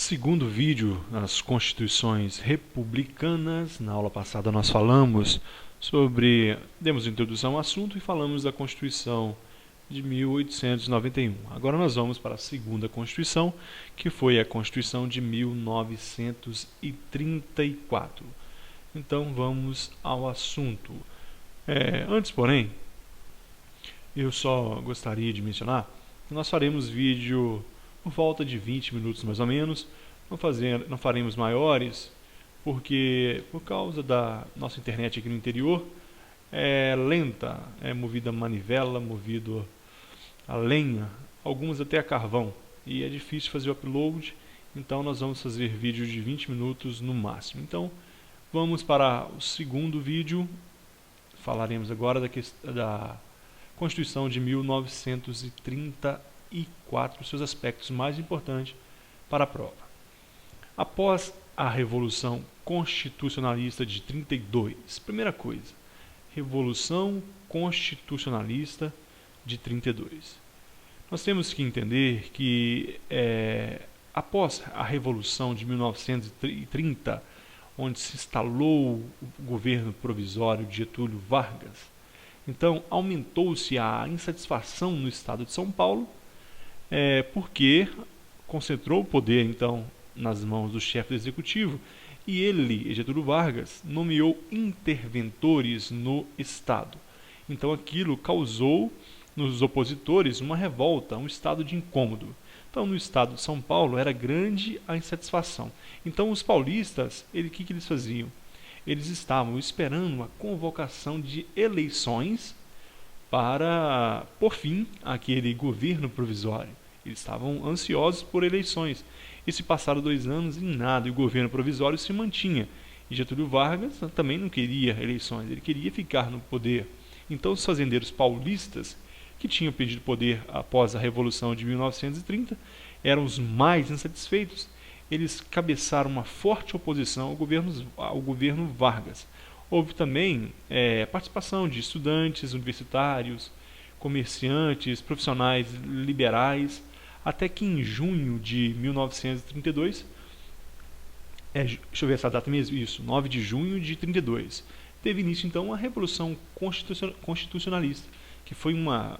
Segundo vídeo nas constituições republicanas. Na aula passada nós falamos demos introdução ao assunto e falamos da Constituição de 1891. Agora nós vamos para a segunda Constituição, que foi a Constituição de 1934. Então vamos ao assunto. Antes, porém, eu só gostaria de mencionar que nós faremos vídeo por volta de 20 minutos mais ou menos. Não faremos maiores, porque por causa da nossa internet aqui no interior é lenta, é movida a manivela, movido a lenha, algumas até a carvão, e é difícil fazer o upload. Então nós vamos fazer vídeo de 20 minutos no máximo. Então vamos para o segundo vídeo. Falaremos agora da Constituição de 1934, seus aspectos mais importantes para a prova. Após a Revolução Constitucionalista de 32, primeira coisa, Revolução Constitucionalista de 32. Nós temos que entender que após a Revolução de 1930, onde se instalou o governo provisório de Getúlio Vargas, então aumentou-se a insatisfação no estado de São Paulo, porque concentrou o poder então nas mãos do chefe do executivo, e ele, Getúlio Vargas, nomeou interventores no estado. Então aquilo causou nos opositores uma revolta, um estado de incômodo. Então no estado de São Paulo era grande a insatisfação. Então os paulistas, o que eles faziam? Eles estavam esperando a convocação de eleições para pôr fim àquele governo provisório. Eles estavam ansiosos por eleições. E se passaram 2 anos em nada, e o governo provisório se mantinha. E Getúlio Vargas também não queria eleições, ele queria ficar no poder. Então os fazendeiros paulistas, que tinham perdido poder após a Revolução de 1930, eram os mais insatisfeitos. Eles cabeçaram uma forte oposição ao governo Vargas. Houve também participação de estudantes, universitários, comerciantes, profissionais liberais, até que em junho de 1932, deixa eu ver essa data mesmo, isso, 9 de junho de 32, teve início então a Revolução Constitucionalista, que foi uma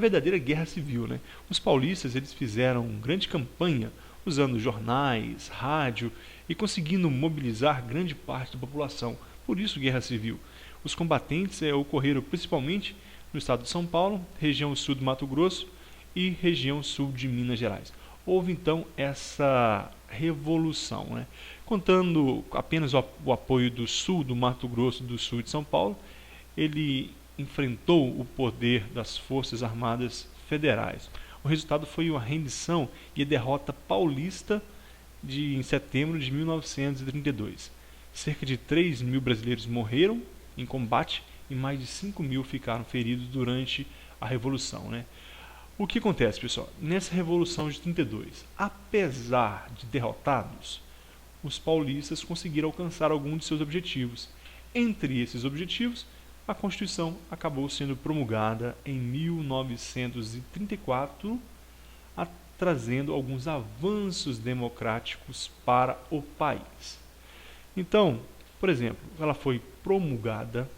verdadeira guerra civil, né? Os paulistas eles fizeram grande campanha, usando jornais, rádio e conseguindo mobilizar grande parte da população. Por isso, guerra civil. Os combatentes ocorreram principalmente no estado de São Paulo, região sul do Mato Grosso e região sul de Minas Gerais. Houve então essa revolução, né? Contando apenas o apoio do sul do Mato Grosso, do sul de São Paulo, ele enfrentou o poder das Forças Armadas Federais. O resultado foi uma rendição e a derrota paulista em setembro de 1932. Cerca de 3.000 brasileiros morreram em combate e mais de 5.000 ficaram feridos durante a Revolução, né? O que acontece, pessoal? Nessa Revolução de 32, apesar de derrotados, os paulistas conseguiram alcançar alguns de seus objetivos. Entre esses objetivos, a Constituição acabou sendo promulgada em 1934, trazendo alguns avanços democráticos para o país. Então, por exemplo, ela foi promulgada,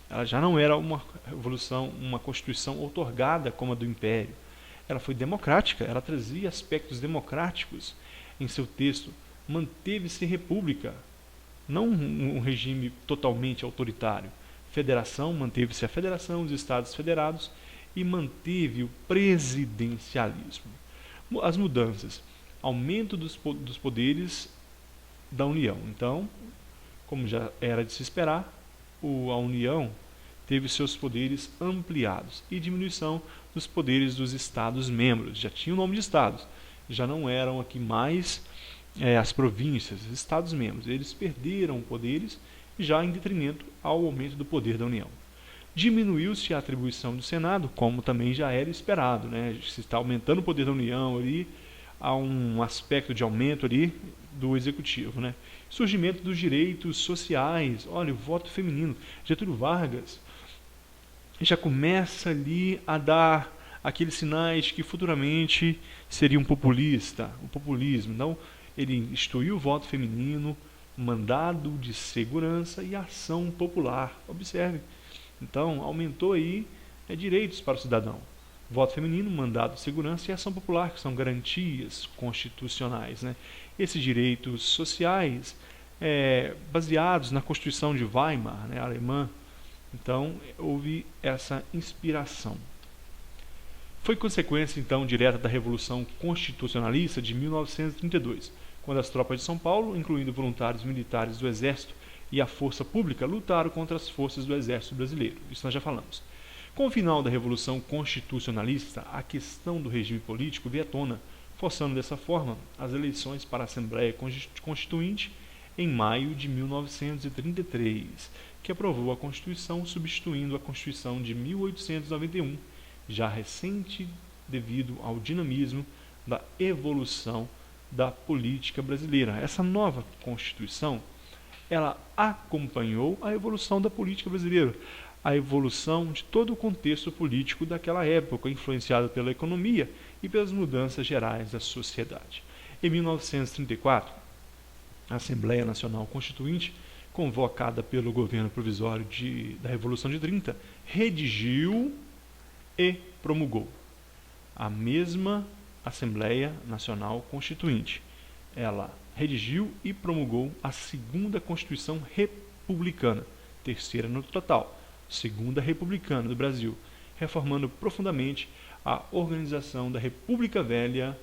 ela já não era uma Constituição outorgada como a do Império. Ela foi democrática, ela trazia aspectos democráticos em seu texto, manteve-se república, não um regime totalmente autoritário. Federação, manteve-se a federação, os estados federados, e manteve o presidencialismo. As mudanças, aumento dos poderes da União. Então, como já era de se esperar, a União teve seus poderes ampliados e diminuição dos poderes dos Estados-membros. Já tinha o nome de Estados, já não eram aqui mais as províncias, os Estados-membros. Eles perderam poderes já em detrimento ao aumento do poder da União. Diminuiu-se a atribuição do Senado, como também já era esperado, né? Se está aumentando o poder da União ali, há um aspecto de aumento ali do Executivo, né? Surgimento dos direitos sociais, olha, o voto feminino. Getúlio Vargas já começa ali a dar aqueles sinais que futuramente seria um populista, o populismo. Então, Ele instituiu o voto feminino, mandado de segurança e ação popular. Observe. Então, aumentou aí direitos para o cidadão. Voto feminino, mandado de segurança e ação popular, que são garantias constitucionais, né? Esses direitos sociais, baseados na Constituição de Weimar, né, alemã. Então, houve essa inspiração. Foi consequência, então, direta da Revolução Constitucionalista de 1932, quando as tropas de São Paulo, incluindo voluntários militares do Exército e a Força Pública, lutaram contra as forças do Exército Brasileiro. Isso nós já falamos. Com o final da Revolução Constitucionalista, a questão do regime político veio à tona, forçando dessa forma as eleições para a Assembleia Constituinte em maio de 1933, que aprovou a Constituição, substituindo a Constituição de 1891, já recente devido ao dinamismo da evolução da política brasileira. Essa nova Constituição, ela acompanhou a evolução da política brasileira, a evolução de todo o contexto político daquela época, influenciado pela economia e pelas mudanças gerais da sociedade. Em 1934, a Assembleia Nacional Constituinte, convocada pelo governo provisório da Revolução de 30, redigiu e promulgou. A mesma Assembleia Nacional Constituinte, ela redigiu e promulgou a segunda Constituição Republicana, terceira no total, segunda republicana do Brasil, reformando profundamente a organização da República Velha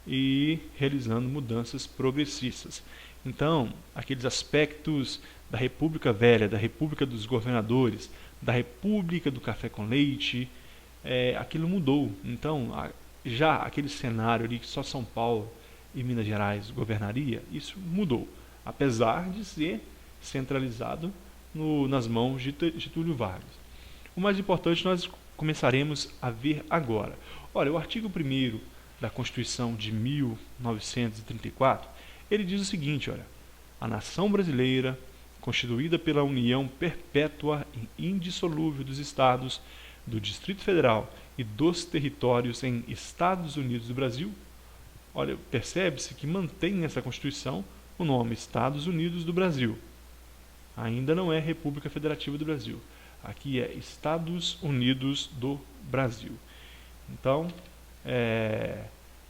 e realizando mudanças progressistas. Então, aqueles aspectos da República Velha, da República dos Governadores, da República do Café com Leite, aquilo mudou. Então, já aquele cenário ali que só São Paulo e Minas Gerais governaria, isso mudou, apesar de ser centralizado nas mãos de Getúlio Vargas. O mais importante nós começaremos a ver agora. Olha, o artigo 1º da Constituição de 1934, ele diz o seguinte, olha: a nação brasileira, constituída pela união perpétua e indissolúvel dos estados, do Distrito Federal e dos territórios em Estados Unidos do Brasil. Olha, percebe-se que mantém nessa Constituição o nome Estados Unidos do Brasil. Ainda não é República Federativa do Brasil. Aqui é Estados Unidos do Brasil. Então,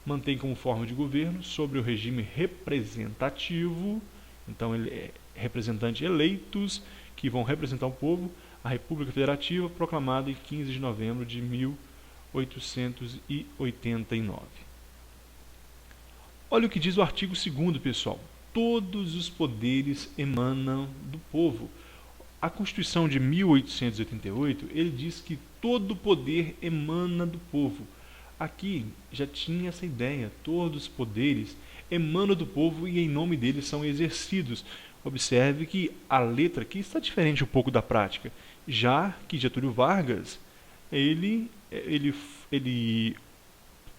mantém como forma de governo sobre o regime representativo. Então, ele é representantes eleitos que vão representar o povo. A República Federativa, proclamada em 15 de novembro de 1889. Olha o que diz o artigo 2º, pessoal. Todos os poderes emanam do povo. A Constituição de 1888, ele diz que todo poder emana do povo. Aqui já tinha essa ideia, todos os poderes emanam do povo e em nome deles são exercidos. Observe que a letra aqui está diferente um pouco da prática, já que Getúlio Vargas, ele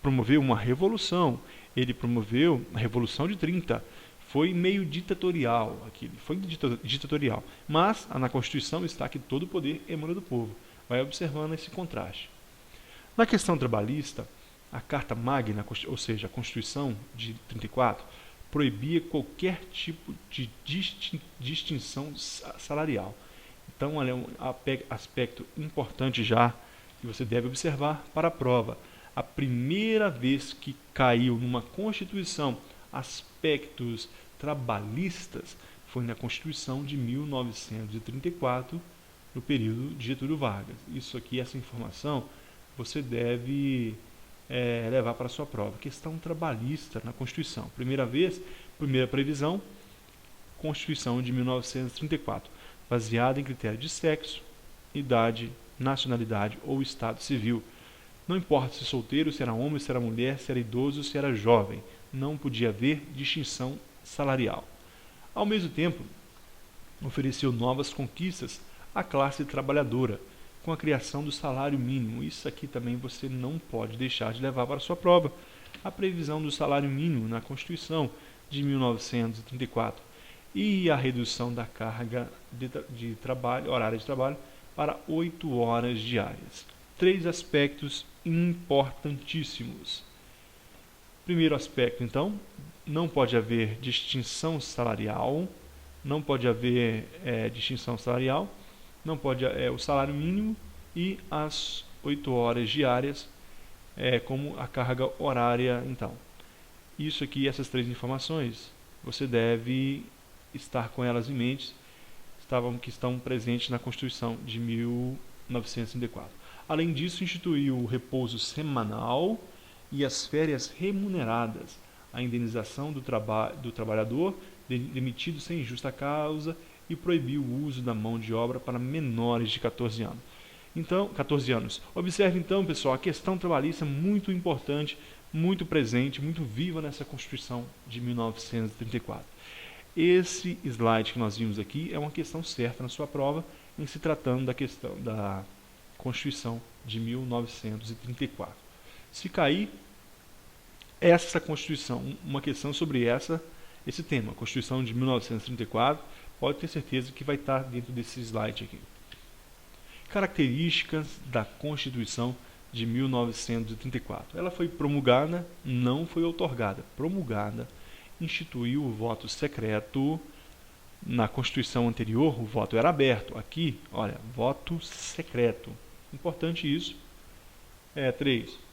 promoveu uma revolução, ele promoveu a Revolução de 30, foi meio ditatorial, foi ditatorial, mas na Constituição está que todo o poder emana do povo. Vai observando esse contraste. Na questão trabalhista, a Carta Magna, ou seja, a Constituição de 34, proibia qualquer tipo de distinção salarial. Então, olha, um aspecto importante já que você deve observar para a prova. A primeira vez que caiu numa Constituição aspectos trabalhistas foi na Constituição de 1934, no período de Getúlio Vargas. Isso aqui, essa informação, você deve levar para a sua prova. Questão trabalhista na Constituição. Primeira previsão, Constituição de 1934, baseada em critério de sexo, idade, nacionalidade ou estado civil. Não importa se solteiro, se era homem, se era mulher, se era idoso, se era jovem. Não podia haver distinção salarial. Ao mesmo tempo, ofereceu novas conquistas à classe trabalhadora, com a criação do salário mínimo. Isso aqui também você não pode deixar de levar para a sua prova. A previsão do salário mínimo na Constituição de 1934 e a redução da carga de trabalho, horária de trabalho para 8 horas diárias. 3 aspectos importantíssimos. Primeiro aspecto, então, não pode haver distinção salarial, não pode haver distinção salarial, não pode o salário mínimo e as 8 horas diárias como a carga horária, então. Isso aqui, essas 3 informações, você deve estar com elas em mente, que estão presentes na Constituição de 1934. Além disso, instituiu o repouso semanal e as férias remuneradas, a indenização do trabalhador demitido sem justa causa e proibiu o uso da mão de obra para menores de 14 anos. Então, 14 anos. Observe então, pessoal, a questão trabalhista é muito importante, muito presente, muito viva nessa Constituição de 1934. Esse slide que nós vimos aqui é uma questão certa na sua prova, em se tratando da questão da Constituição de 1934. Se cair essa Constituição, uma questão sobre esse tema, Constituição de 1934, pode ter certeza que vai estar dentro desse slide aqui. Características da Constituição de 1934. Ela foi promulgada, não foi outorgada, promulgada, instituiu o voto secreto. Na Constituição anterior, o voto era aberto. Aqui, olha, voto secreto. Importante isso. 3.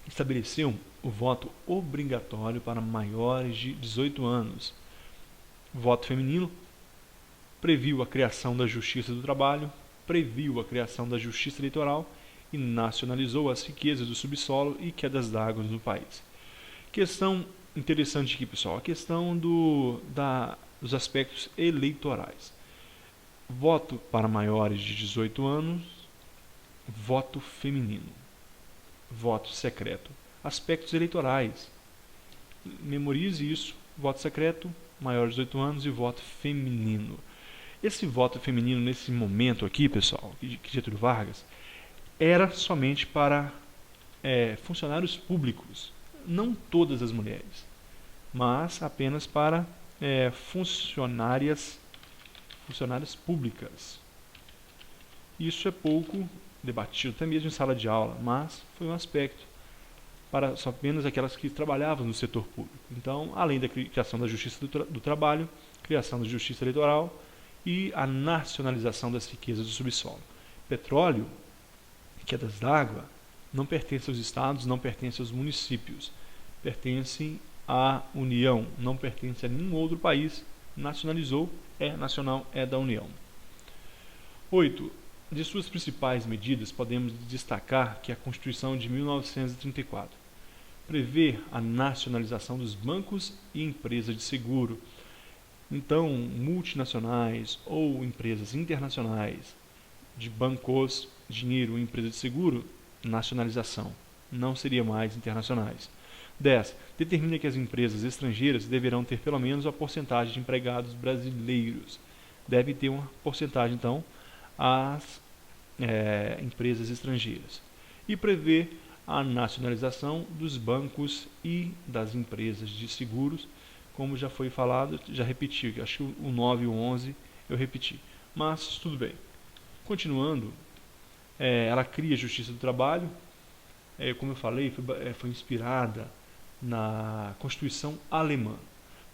Estabeleceu o voto obrigatório para maiores de 18 anos. Voto feminino. Previu a criação da Justiça do Trabalho, previu a criação da Justiça Eleitoral e nacionalizou as riquezas do subsolo e quedas d'água no país. Questão interessante aqui, pessoal, a questão dos aspectos eleitorais. Voto para maiores de 18 anos, voto feminino, voto secreto. Aspectos eleitorais. Memorize isso, voto secreto, maior de 18 anos e voto feminino. Esse voto feminino, nesse momento aqui, pessoal, de Getúlio Vargas, era somente para funcionários públicos, não todas as mulheres, mas apenas para funcionárias públicas. Isso é pouco debatido, até mesmo em sala de aula, mas foi um aspecto para só apenas aquelas que trabalhavam no setor público. Então, além da criação da Justiça do Trabalho, criação da Justiça Eleitoral e a nacionalização das riquezas do subsolo. Petróleo, quedas d'água, não pertence aos estados, não pertence aos municípios, pertence à União, não pertence a nenhum outro país, nacionalizou, é nacional, é da União. 8. De suas principais medidas, podemos destacar que a Constituição de 1934 prevê a nacionalização dos bancos e empresas de seguro. Então, multinacionais ou empresas internacionais de bancos, dinheiro e empresa de seguro, nacionalização, não seria mais internacionais. 10. Determina que as empresas estrangeiras deverão ter pelo menos a porcentagem de empregados brasileiros. Deve ter uma porcentagem, então, as empresas estrangeiras. E prevê a nacionalização dos bancos e das empresas de seguros, como já foi falado, já repeti, acho que o 9 e o 11 eu repeti. Mas, tudo bem. Continuando, ela cria a Justiça do Trabalho, como eu falei, foi inspirada na Constituição Alemã.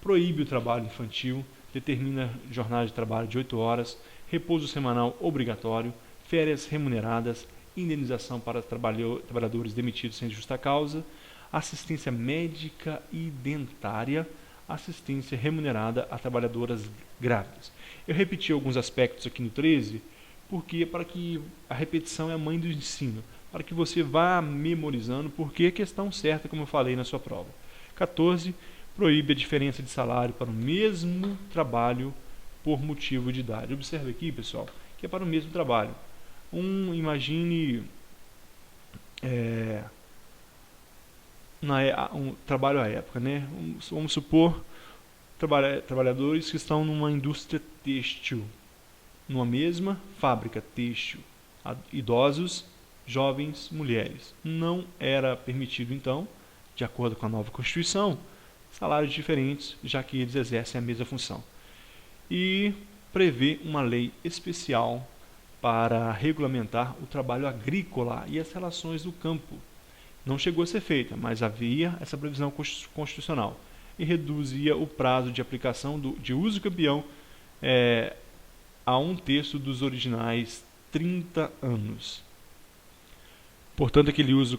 Proíbe o trabalho infantil, determina jornada de trabalho de 8 horas, repouso semanal obrigatório, férias remuneradas, indenização para trabalhadores demitidos sem justa causa, assistência médica e dentária, assistência remunerada a trabalhadoras grávidas. Eu repeti alguns aspectos aqui no 13, porque para que a repetição é a mãe do ensino, para que você vá memorizando, porque é questão certa, como eu falei na sua prova. 14. Proíbe a diferença de salário para o mesmo trabalho por motivo de idade. Observe aqui, pessoal, que é para o mesmo trabalho. Imagine um trabalho à época, né? Vamos supor trabalhadores que estão numa indústria têxtil, numa mesma fábrica têxtil, idosos, jovens, mulheres. Não era permitido, então, de acordo com a nova Constituição, salários diferentes, já que eles exercem a mesma função. E prevê uma lei especial para regulamentar o trabalho agrícola e as relações do campo. Não chegou a ser feita, mas havia essa previsão constitucional e reduzia o prazo de aplicação de uso campeão a 1/3 dos originais 30 anos. Portanto, aquele uso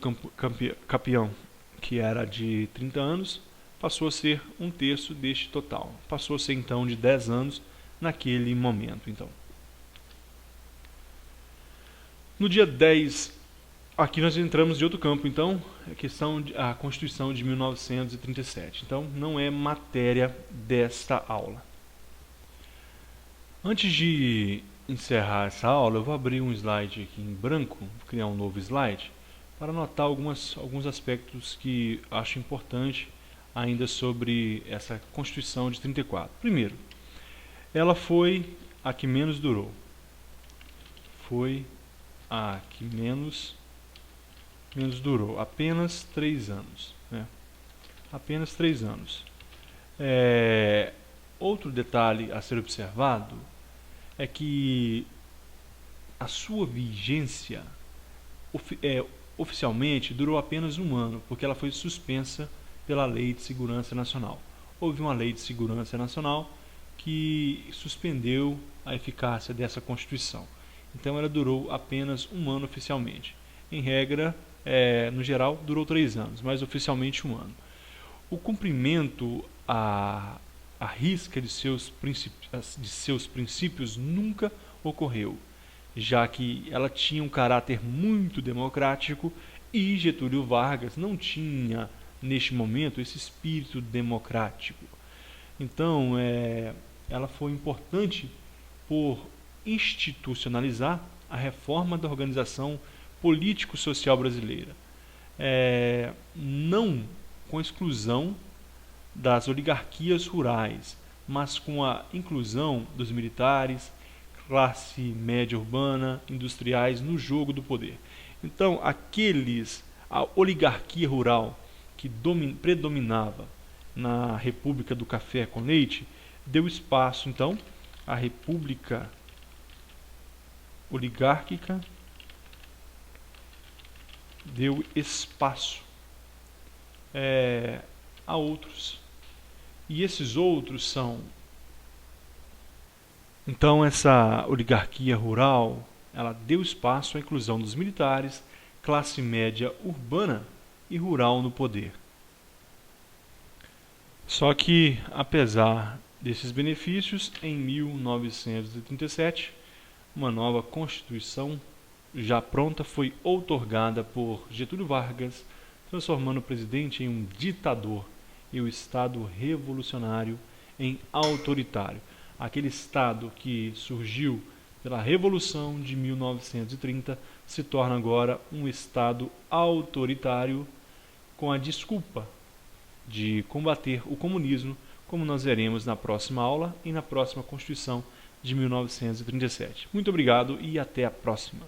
campeão, que era de 30 anos, passou a ser 1/3 deste total. Passou a ser, então, de 10 anos naquele momento. Então, no dia 10, aqui nós entramos de outro campo, então, a Constituição de 1937. Então, não é matéria desta aula. Antes de encerrar essa aula, eu vou abrir um slide aqui em branco, vou criar um novo slide, para anotar alguns aspectos que acho importante ainda sobre essa Constituição de 34. Primeiro, ela foi a que menos durou. Foi a que menos durou, apenas 3 anos. Né? Apenas 3 anos. Outro detalhe a ser observado é que a sua vigência oficialmente durou apenas 1 ano, porque ela foi suspensa pela Lei de Segurança Nacional. Houve uma Lei de Segurança Nacional que suspendeu a eficácia dessa Constituição. Então ela durou apenas 1 ano oficialmente. Em regra, no geral, durou 3 anos, mas oficialmente 1 ano. O cumprimento à risca de seus princípios nunca ocorreu, já que ela tinha um caráter muito democrático e Getúlio Vargas não tinha, neste momento, esse espírito democrático. Então, ela foi importante por institucionalizar a reforma da organização político-social brasileira, não com exclusão das oligarquias rurais, mas com a inclusão dos militares, classe média urbana, industriais no jogo do poder. Então, a oligarquia rural que predominava na República do Café com Leite, deu espaço, então, à República Oligárquica, deu espaço a outros. E esses outros são... Então, essa oligarquia rural, ela deu espaço à inclusão dos militares, classe média urbana e rural no poder. Só que, apesar desses benefícios, em 1937, uma nova Constituição já pronta foi outorgada por Getúlio Vargas, transformando o presidente em um ditador e o Estado revolucionário em autoritário. Aquele Estado que surgiu pela Revolução de 1930 se torna agora um Estado autoritário com a desculpa de combater o comunismo, como nós veremos na próxima aula e na próxima Constituição de 1937. Muito obrigado e até a próxima.